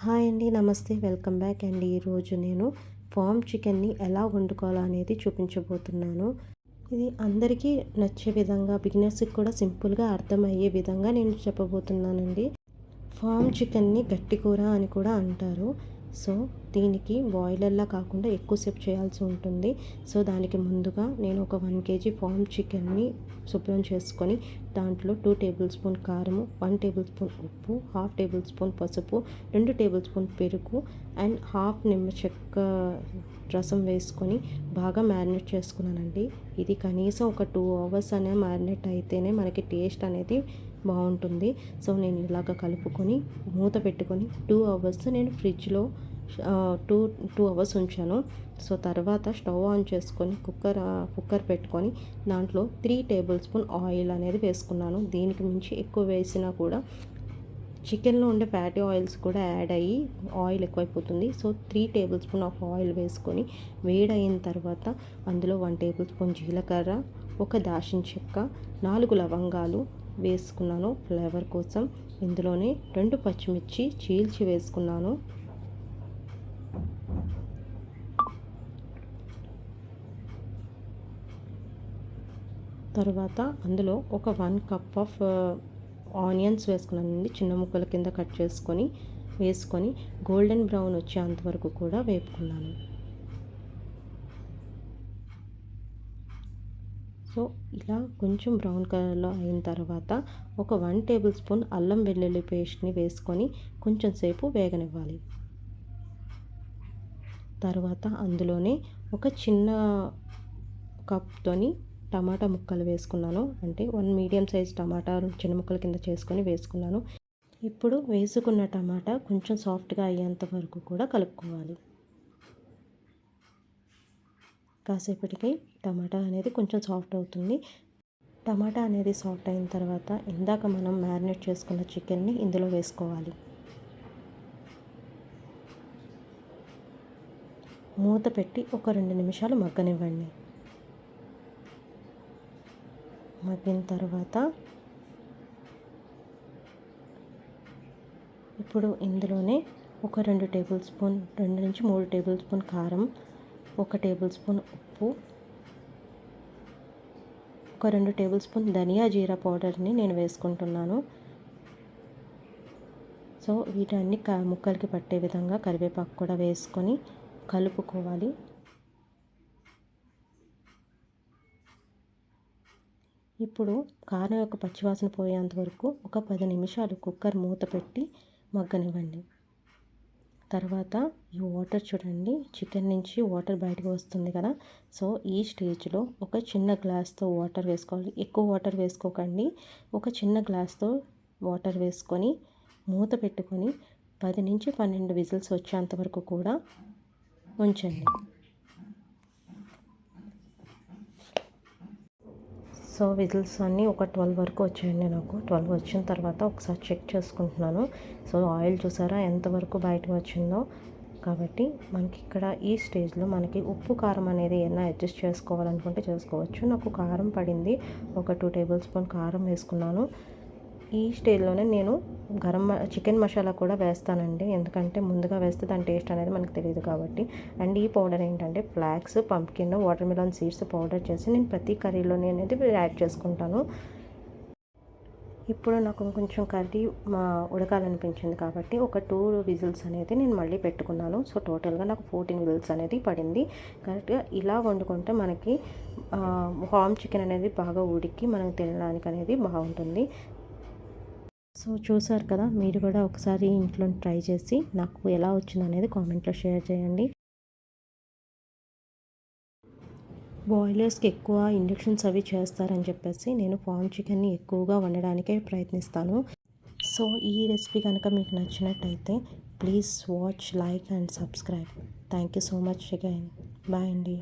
Hi అండి, నమస్తే, welcome back అండి. ఈరోజు నేను ఫామ్ చికెన్ని ఎలా వండుకోవాలో అనేది చూపించబోతున్నాను. ఇది అందరికీ నచ్చే విధంగా, బిగినర్స్కి కూడా సింపుల్గా అర్థమయ్యే విధంగా నేను చెప్పబోతున్నానండి. ఫామ్ చికెన్ని గట్టి కూర అని కూడా అంటారు. సో దీనికి బాయిలర్లా కాకుండా ఎక్కువసేపు చేయాల్సి ఉంటుంది. సో దానికి ముందుగా నేను ఒక 1 kg ఫామ్ చికెన్ని శుభ్రం చేసుకొని దాంట్లో 2 టేబుల్ స్పూన్ కారము, 1 టేబుల్ స్పూన్ ఉప్పు, 1/2 టేబుల్ స్పూన్ పసుపు, 2 టేబుల్ స్పూన్ పెరుగు అండ్ 1/2 నిమ్మ చెక్క రసం వేసుకొని బాగా మ్యారినేట్ చేసుకున్నానండి. ఇది కనీసం ఒక 2 hours అనే మ్యారినేట్ అయితేనే మనకి టేస్ట్ అనేది బాగుంటుంది. సో నేను ఇలాగ కలుపుకొని మూత పెట్టుకొని 2 hours నేను ఫ్రిడ్జ్లో 2 hours ఉంచాను. సో తర్వాత స్టవ్ ఆన్ చేసుకొని కుక్కర్ పెట్టుకొని దాంట్లో 3 టేబుల్ స్పూన్ ఆయిల్ అనేది వేసుకున్నాను. దీనికి మించి ఎక్కువ వేసినా కూడా చికెన్లో ఉండే ఫ్యాటీ ఆయిల్స్ కూడా యాడ్ అయ్యి ఆయిల్ ఎక్కువైపోతుంది. So 3 table spoon of oil వేసుకొని వేడయిన తర్వాత అందులో 1 టేబుల్ స్పూన్ జీలకర్ర, ఒక దాల్చిన చెక్క, 4 లవంగాలు వేసుకున్నాను ఫ్లేవర్ కోసం. ఇందులోనే 2 పచ్చిమిర్చి చీల్చి వేసుకున్నాను. తర్వాత అందులో ఒక 1 కప్ ఆఫ్ ఆనియన్స్ వేసుకున్నానండి. చిన్న ముక్కల కింద కట్ చేసుకొని వేసుకొని గోల్డెన్ బ్రౌన్ వచ్చేంత వరకు కూడా వేపుకున్నాను. సో ఇలా కొంచెం బ్రౌన్ కలర్లో అయిన తర్వాత ఒక 1 టేబుల్ స్పూన్ అల్లం వెల్లుల్లి పేస్ట్ని వేసుకొని కొంచెం సేపు వేగనివ్వాలి. తర్వాత అందులోనే ఒక చిన్న కప్తోని టమాటా ముక్కలు వేసుకున్నాను. అంటే 1 మీడియం సైజ్ టమాటా చిన్న ముక్కల కింద చేసుకొని వేసుకున్నాను. ఇప్పుడు వేసుకున్న టమాటా కొంచెం సాఫ్ట్గా అయ్యేంత వరకు కూడా కలుపుకోవాలి. కాసేపటికి టమాటా అనేది కొంచెం సాఫ్ట్ అవుతుంది. టమాటా అనేది సాఫ్ట్ అయిన తర్వాత ఇందాక మనం మ్యారినేట్ చేసుకున్న చికెన్ని ఇందులో వేసుకోవాలి. మూత పెట్టి ఒక 2 నిమిషాలు మగ్గనివ్వండి. మగ్గిన తర్వాత ఇప్పుడు ఇందులోనే ఒక 2 టేబుల్ స్పూన్ 2 నుంచి 3 టేబుల్ స్పూన్ కారం, 1 టేబుల్ స్పూన్ ఉప్పు, ఒక 2 టేబుల్ స్పూన్ ధనియా జీరా పౌడర్ని నేను వేసుకుంటున్నాను. సో వీటన్ని ముక్కలకి పట్టే విధంగా కరివేపాకు కూడా వేసుకొని కలుపుకోవాలి. ఇప్పుడు కారం యొక్క పచ్చివాసన పోయేంత వరకు ఒక 10 నిమిషాలు కుక్కర్ మూత పెట్టి మగ్గనివ్వండి. తర్వాత ఈ వాటర్ చూడండి, చికెన్ నుంచి వాటర్ బయటకు వస్తుంది కదా. సో ఈ స్టేజ్లో ఒక చిన్న గ్లాస్తో వాటర్ వేసుకోవాలి. ఎక్కువ వాటర్ వేసుకోకండి. ఒక చిన్న గ్లాస్తో వాటర్ వేసుకొని మూత పెట్టుకొని 10 నుంచి 12 విజిల్స్ వచ్చేంత వరకు కూడా ఉంచండి. సో విజిల్స్ అన్నీ ఒక 12 వరకు వచ్చాయండి. నాకు 12 వచ్చిన తర్వాత ఒకసారి చెక్ చేసుకుంటున్నాను. సో ఆయిల్ చూసారా ఎంతవరకు బయటకు వచ్చిందో. కాబట్టి మనకి ఇక్కడ ఈ స్టేజ్లో మనకి ఉప్పు కారం అనేది ఏమైనా అడ్జస్ట్ చేసుకోవాలనుకుంటే చేసుకోవచ్చు. నాకు కారం పడింది, ఒక 2 టేబుల్ స్పూన్ కారం వేసుకున్నాను. ఈ స్టేజ్లోనే నేను చికెన్ మసాలా కూడా వేస్తానండి. ఎందుకంటే ముందుగా వేస్తే దాని టేస్ట్ అనేది మనకు తెలియదు కాబట్టి. అండ్ ఈ పౌడర్ ఏంటంటే flax, pumpkin, water melon seeds powder చేసి నేను ప్రతి కర్రీలోనే అనేది యాడ్ చేసుకుంటాను. ఇప్పుడు నాకు కొంచెం కర్రీ ఉడకాలనిపించింది కాబట్టి ఒక 2 విజిల్స్ అనేది నేను మళ్ళీ పెట్టుకున్నాను. సో టోటల్గా నాకు 14 విజిల్స్ అనేది పడింది. కరెక్ట్గా ఇలా వండుకుంటే మనకి ఫామ్ చికెన్ అనేది బాగా ఉడికి మనకు తినడానికి అనేది బాగుంటుంది. సో చూసారు కదా, మీరు కూడా ఒకసారి ఇంట్లో ట్రై చేసి నాకు ఎలా వచ్చిందనేది కామెంట్లో షేర్ చేయండి. బాయిలర్స్కి ఎక్కువ ఇండక్షన్స్ అవి చేస్తారని చెప్పేసి నేను ఫామ్ చికెన్ని ఎక్కువగా వండడానికే ప్రయత్నిస్తాను. సో ఈ రెసిపీ కనుక మీకు నచ్చినట్టయితే please watch, like and subscribe. Thank you so much again. Bye అండి.